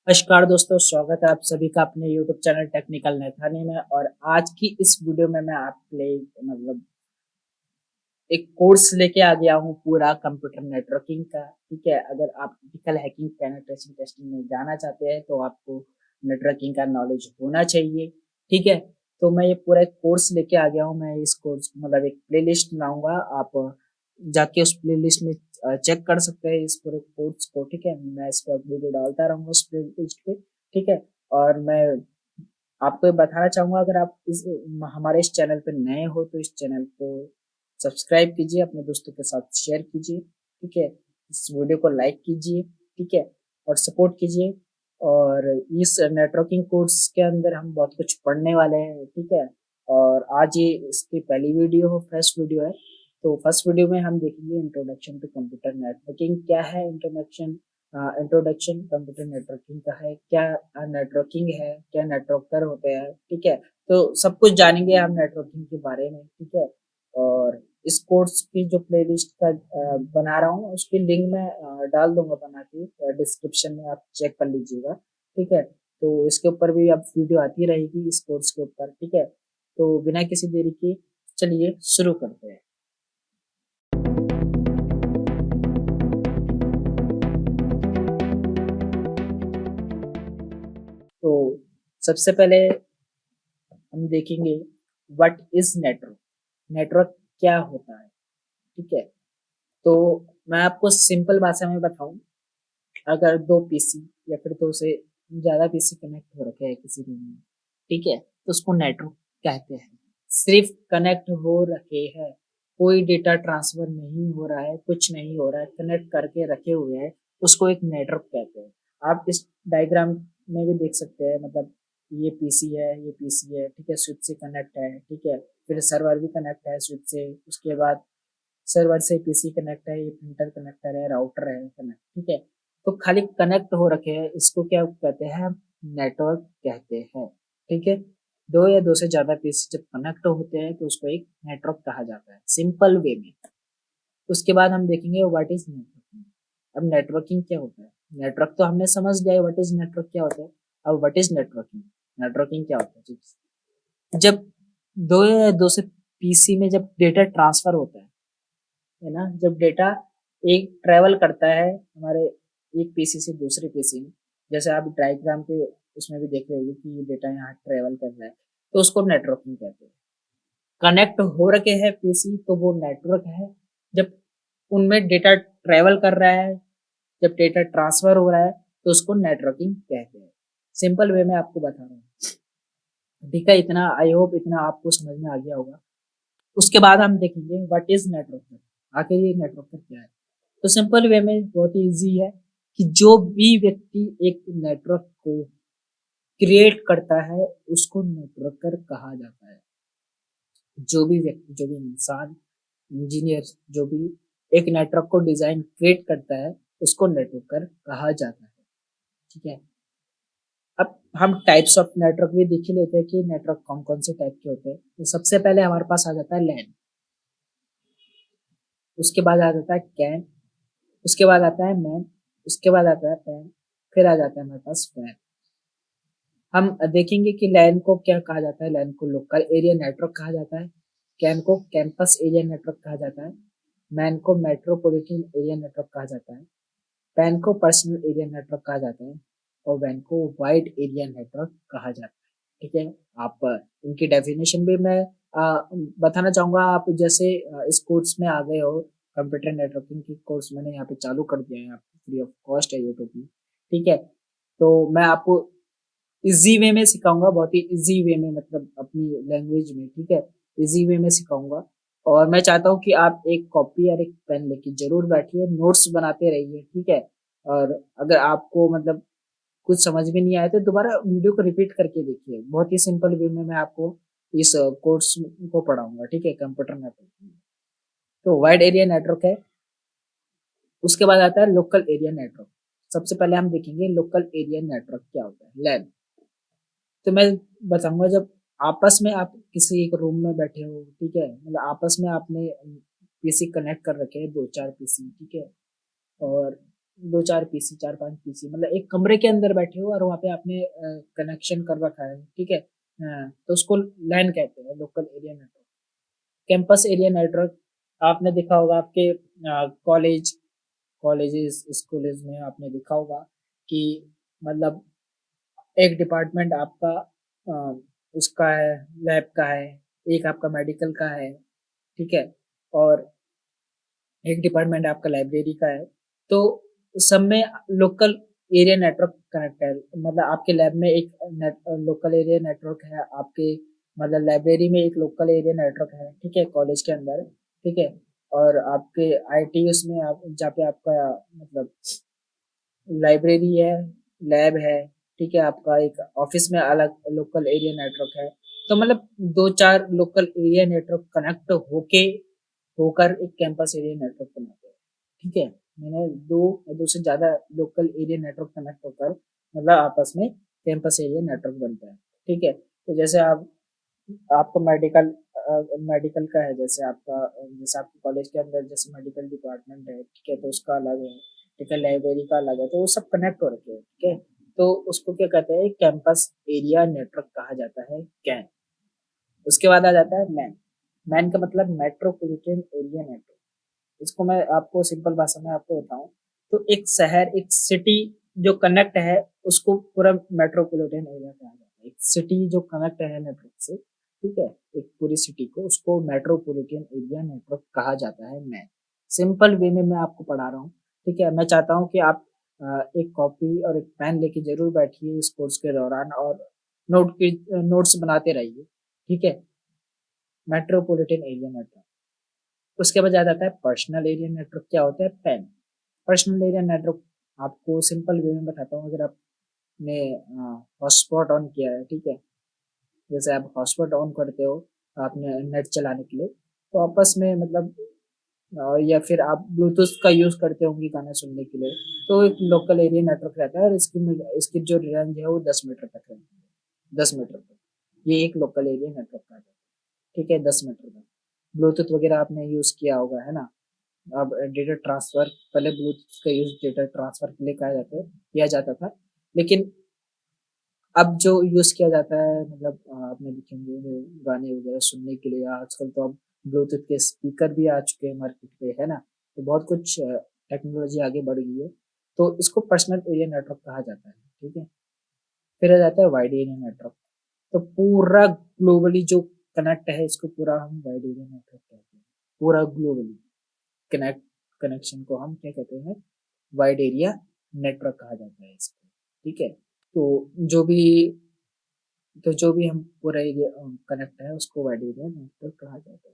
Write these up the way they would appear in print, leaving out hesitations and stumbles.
नमस्कार दोस्तों, स्वागत है आप सभी का अपने YouTube चैनल टेक्निकल नैथानी में। और आज की इस वीडियो में मैं आपके लिए एक कोर्स लेके आ गया हूँ पूरा कंप्यूटर नेटवर्किंग का। ठीक है, अगर आप टिपिकल हैकिंग पेनिट्रेशन टेस्टिंग में जाना चाहते हैं तो आपको नेटवर्किंग का नॉलेज होना चाहिए। ठीक है, तो मैं ये पूरा एक कोर्स लेके आ गया हूँ। मैं इस कोर्स एक प्लेलिस्ट बनाऊंगा, आप जाके उस प्लेलिस्ट में चेक कर सकते हैं इस पूरे कोर्स को। ठीक है, मैं इस पर वीडियो डालता रहूंगा उस प्लेलिस्ट पे। ठीक है, और मैं आपको ये बताना चाहूंगा, अगर आप हमारे इस चैनल पे नए हो तो इस चैनल को सब्सक्राइब कीजिए, अपने दोस्तों के साथ शेयर कीजिए। ठीक है, इस वीडियो को लाइक कीजिए। ठीक है, और सपोर्ट कीजिए। और इस नेटवर्किंग कोर्स के अंदर हम बहुत कुछ पढ़ने वाले हैं। ठीक है, और आज ये इसकी पहली वीडियो हो, फर्स्ट वीडियो है। तो फर्स्ट वीडियो में हम देखेंगे इंट्रोडक्शन टू कंप्यूटर नेटवर्किंग क्या है। इंट्रोडक्शन कंप्यूटर नेटवर्किंग का है क्या, नेटवर्किंग है क्या, नेटवर्कर होते हैं। ठीक है, तो सब कुछ जानेंगे हम नेटवर्किंग के बारे में। ठीक है, और इस कोर्स की जो प्लेलिस्ट का बना रहा हूँ उसकी लिंक मैं डाल दूंगा बना के डिस्क्रिप्शन में, आप चेक कर लीजिएगा। ठीक है, तो इसके ऊपर भी अब वीडियो आती रहेगी इस कोर्स के ऊपर। ठीक है, तो बिना किसी देरी के चलिए शुरू करते हैं। तो सबसे पहले हम देखेंगे व्हाट इज नेटवर्क। नेटवर्क क्या होता है। ठीक है, तो मैं आपको सिंपल भाषा में बताऊं, अगर दो पीसी या फिर दो से ज्यादा पीसी कनेक्ट हो रखे हैं किसी रूम में, ठीक है, तो उसको नेटवर्क कहते हैं। सिर्फ कनेक्ट हो रखे हैं, कोई डेटा ट्रांसफर नहीं हो रहा है, कुछ नहीं हो रहा है, कनेक्ट करके रखे हुए हैं, उसको एक नेटवर्क कहते हैं। आप इस डायग्राम में भी देख सकते हैं, ये पीसी है, ये पीसी है। ठीक है, स्विच से कनेक्ट है। ठीक है, फिर सर्वर भी कनेक्ट है स्विच से, उसके बाद सर्वर से पीसी कनेक्ट है, ये प्रिंटर कनेक्टर है, राउटर है कनेक्ट। ठीक है, तो खाली कनेक्ट हो रखे हैं, इसको क्या कहते हैं, नेटवर्क कहते हैं। ठीक है, दो या दो से ज्यादा पीसी जब कनेक्ट होते हैं तो उसको एक नेटवर्क कहा जाता है, सिंपल वे में। उसके बाद हम देखेंगे व्हाट इज नेटवर्किंग। अब नेटवर्किंग क्या होता है। नेटवर्क तो हमने समझ लिया व्हाट इज नेटवर्क क्या होता है। अब व्हाट इज नेटवर्किंग। नेटवर्किंग क्या होता है, जब दो या दो से पीसी में जब डेटा ट्रांसफर होता है ना, जब डेटा एक ट्रेवल करता है हमारे एक पीसी से दूसरे पीसी में, जैसे आप डायग्राम के उसमें भी देख रहे होंगे कि ये डेटा यहाँ ट्रेवल कर रहा है, तो उसको नेटवर्किंग कहते हैं। कनेक्ट हो रखे हैं पीसी तो वो नेटवर्क है। जब उनमें डेटा ट्रेवल कर रहा है, जब डेटा ट्रांसफर हो रहा है, तो उसको नेटवर्किंग कहते हैं। सिंपल वे में आपको बता रहा हूँ। ठीक है, इतना आई होप इतना आपको समझ में आ गया होगा। उसके बाद हम देखेंगे व्हाट इज नेटवर्कर। आखिर ये नेटवर्कर क्या है। तो सिंपल वे में बहुत ही इजी है कि जो भी व्यक्ति एक नेटवर्क को क्रिएट करता है उसको नेटवर्कर कहा जाता है। जो भी व्यक्ति, जो भी इंसान, इंजीनियर, जो भी एक नेटवर्क को डिजाइन क्रिएट करता है उसको नेटवर्कर कहा जाता है। ठीक है, अब हम टाइप्स ऑफ नेटवर्क भी देख ही लेते हैं कि नेटवर्क कौन कौन से टाइप के होते हैं। तो सबसे पहले हमारे पास आ जाता है लैन, उसके बाद आ जाता है कैन, उसके बाद आता है मैन, उसके बाद आता है पैन, फिर आ जाता है हमारे पास वैन। हम देखेंगे कि लैन को क्या कहा जाता है। लैन को लोकल एरिया नेटवर्क कहा जाता है, कैन को कैंपस एरिया नेटवर्क कहा जाता है, मैन को मेट्रोपॉलिटन एरिया नेटवर्क कहा जाता है, पैन को पर्सनल एरिया नेटवर्क कहा जाता है, और वैन को वाइड एरिया नेटवर्क कहा जाता है। ठीक है, आप इनकी डेफिनेशन भी मैं बताना चाहूंगा। आप जैसे इस कोर्स में आ गए हो, कंप्यूटर नेटवर्किंग की कोर्स मैंने यहाँ पे चालू कर दिया है, आपको फ्री ऑफ कॉस्ट है यूट्यूब में। ठीक है, तो मैं आपको इजी वे में सिखाऊंगा, बहुत ही इजी वे में, अपनी लैंग्वेज में। ठीक है, इजी वे में सिखाऊंगा। और मैं चाहता हूँ कि आप एक कॉपी और एक पेन लेके जरूर बैठिए, नोट्स बनाते रहिए। ठीक है, और अगर आपको कुछ समझ में नहीं आया तो दोबारा वीडियो को रिपीट करके देखिए। बहुत ही सिंपल वे में मैं आपको इस कोर्स को पढ़ाऊंगा। ठीक है, कंप्यूटर नेटवर्क। तो वाइड एरिया नेटवर्क है, उसके बाद आता है लोकल एरिया नेटवर्क। सबसे पहले हम देखेंगे लोकल एरिया नेटवर्क क्या होता है, लैन। तो मैं बताऊंगा, जब आपस में आप किसी एक रूम में बैठे हो, ठीक है, आपस में आपने पीसी कनेक्ट कर रखे हैं, दो चार पीसी। ठीक है, और 2-4 पीसी, 4-5 पीसी, मतलब एक कमरे के अंदर बैठे हो और वहाँ पे आपने कनेक्शन कर रखा है, ठीक है। तो उसको लैन कहते हैं, local area network. Campus area network आपने देखा होगा आपके कॉलेजेस स्कूल्स में आपने देखा होगा कि मतलब एक डिपार्टमेंट आपका उसका है, लैब का है, एक आपका मेडिकल का है, ठीक है, और एक डिपार्टमेंट आपका लाइब्रेरी का है। तो सब में लोकल एरिया नेटवर्क कनेक्ट है, मतलब आपके लैब में एक लोकल एरिया नेटवर्क है, आपके मतलब लाइब्रेरी में एक लोकल एरिया नेटवर्क है, ठीक है, कॉलेज के अंदर, ठीक है। और आपके आईटी उसमें आप जहाँ पे आपका मतलब लाइब्रेरी है, लैब है, ठीक है, आपका एक ऑफिस में अलग लोकल एरिया नेटवर्क है। तो मतलब 2-4 लोकल एरिया नेटवर्क कनेक्ट होके होकर एक कैंपस एरिया नेटवर्क बनाते हैं, ठीक है। मैंने दो से ज्यादा लोकल एरिया नेटवर्क कनेक्ट होकर मतलब आपस में कैंपस एरिया नेटवर्क बनता है, ठीक है। तो जैसे आपका मेडिकल का है, जैसे आपके कॉलेज के अंदर जैसे मेडिकल डिपार्टमेंट है, ठीक है, तो उसका अलग है, ठीक है, लाइब्रेरी का अलग है, तो वो सब कनेक्ट हो रखे हैं, ठीक है। तो उसको क्या कहते हैं, कैंपस एरिया नेटवर्क कहा जाता है, कैन। उसके बाद आ जाता है मैन। मैन का मतलब मेट्रोपॉलिटन एरिया नेटवर्क। इसको मैं आपको सिंपल भाषा में आपको बताऊं तो एक शहर, एक सिटी जो कनेक्ट है उसको पूरा मेट्रोपॉलिटन एरिया कहा जाता है। एक सिटी जो कनेक्ट है नेटवर्क से, ठीक है, एक पूरी सिटी को, उसको मेट्रोपॉलिटन एरिया नेटवर्क कहा जाता है। मैं सिंपल वे में मैं आपको पढ़ा रहा हूँ, ठीक है। मैं चाहता हूँ कि आप एक कॉपी और एक पेन लेके जरूर बैठिए इस कोर्स के दौरान और नोट्स बनाते रहिए, ठीक है। Metropolitan area network. उसके बाद आ जाता है पर्सनल एरिया नेटवर्क। क्या होता है? पैन। पर्सनल एरिया नेटवर्क आपको सिंपल वे में बताता हूँ। अगर आपने हॉटस्पॉट ऑन किया है, ठीक है, जैसे आप हॉटस्पॉट ऑन करते हो आपने नेट चलाने के लिए, तो आपस में मतलब या फिर आप ब्लूटूथ का यूज करते होंगे गाना सुनने के लिए, तो एक लोकल एरिया नेटवर्क रहता है और इसकी जो रेंज है वो 10 मीटर तक रहती है। 10 मीटर तक ये एक लोकल एरिया नेटवर्क का है, ठीक है, 10 मीटर तक। ब्लूटूथ वगैरह आपने यूज किया होगा, है ना। अब डेटा ट्रांसफर, पहले ब्लूटूथ का यूज डेटा ट्रांसफर के लिए किया जाता था, लेकिन अब जो यूज किया जाता है मतलब आपने देखेंगे वो गाने वगैरह सुनने के लिए आजकल तो अब ब्लूटूथ के स्पीकर भी आ चुके हैं मार्केट पे, है ना। तो बहुत कुछ टेक्नोलॉजी आगे बढ़ गई है, तो इसको पर्सनल एरिया नेटवर्क कहा जाता है, ठीक है। फिर आ जाता है वाइड एरिया नेटवर्क। तो पूरा ग्लोबली जो कनेक्ट है इसको पूरा हम वाइड एरिया नेटवर्क कहते हैं। पूरा ग्लोबली कनेक्ट कनेक्शन को हम क्या कहते हैं? वाइड एरिया नेटवर्क कहा जाता है इसको, ठीक है। तो जो भी जो भी हम पूरा एरिया कनेक्ट है उसको वाइड एरिया नेटवर्क कहा जाता है।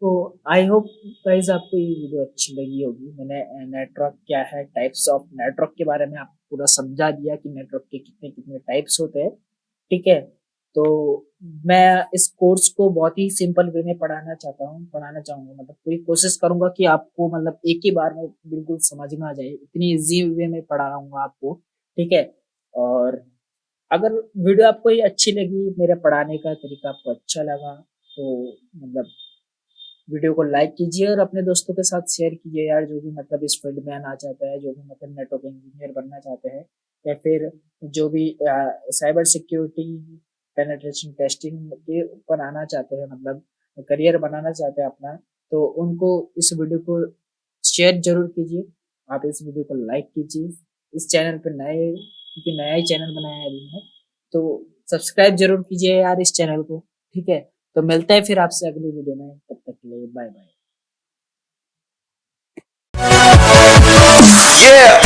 तो आई होप गाइस आपको ये वीडियो अच्छी लगी होगी। मैंने नेटवर्क क्या है, टाइप्स ऑफ नेटवर्क के बारे में आपको पूरा समझा दिया कि नेटवर्क के कितने कितने टाइप्स होते हैं, ठीक है। तो मैं इस कोर्स को बहुत ही सिंपल वे में पढ़ाना चाहूंगा, मतलब पूरी कोशिश करूंगा कि आपको मतलब एक ही बार में बिल्कुल समझ में आ जाए, इतनी इजी वे में पढ़ाऊंगा आपको, ठीक है। और अगर वीडियो आपको ये अच्छी लगी, मेरे पढ़ाने का तरीका आपको अच्छा लगा, तो मतलब वीडियो को लाइक कीजिए और अपने दोस्तों के साथ शेयर कीजिए यार, जो भी मतलब इस फील्ड में आना चाहता है, जो भी मतलब नेटवर्क इंजीनियर बनना चाहते हैं, या फिर जो भी साइबर सिक्योरिटी पेनिट्रेशन टेस्टिंग के ऊपर आना चाहते हैं, मतलब करियर बनाना चाहते हैं अपना, तो उनको इस वीडियो को शेयर जरूर कीजिए। आप इस वीडियो को लाइक कीजिए। इस चैनल पर नए, क्योंकि नया ही चैनल बनाया है अभी मैं, तो सब्सक्राइब जरूर कीजिए यार इस चैनल को, ठीक है। तो मिलते हैं फिर आपसे अगली वीडियो में, तब तक के लिए बाय बाय। Yeah.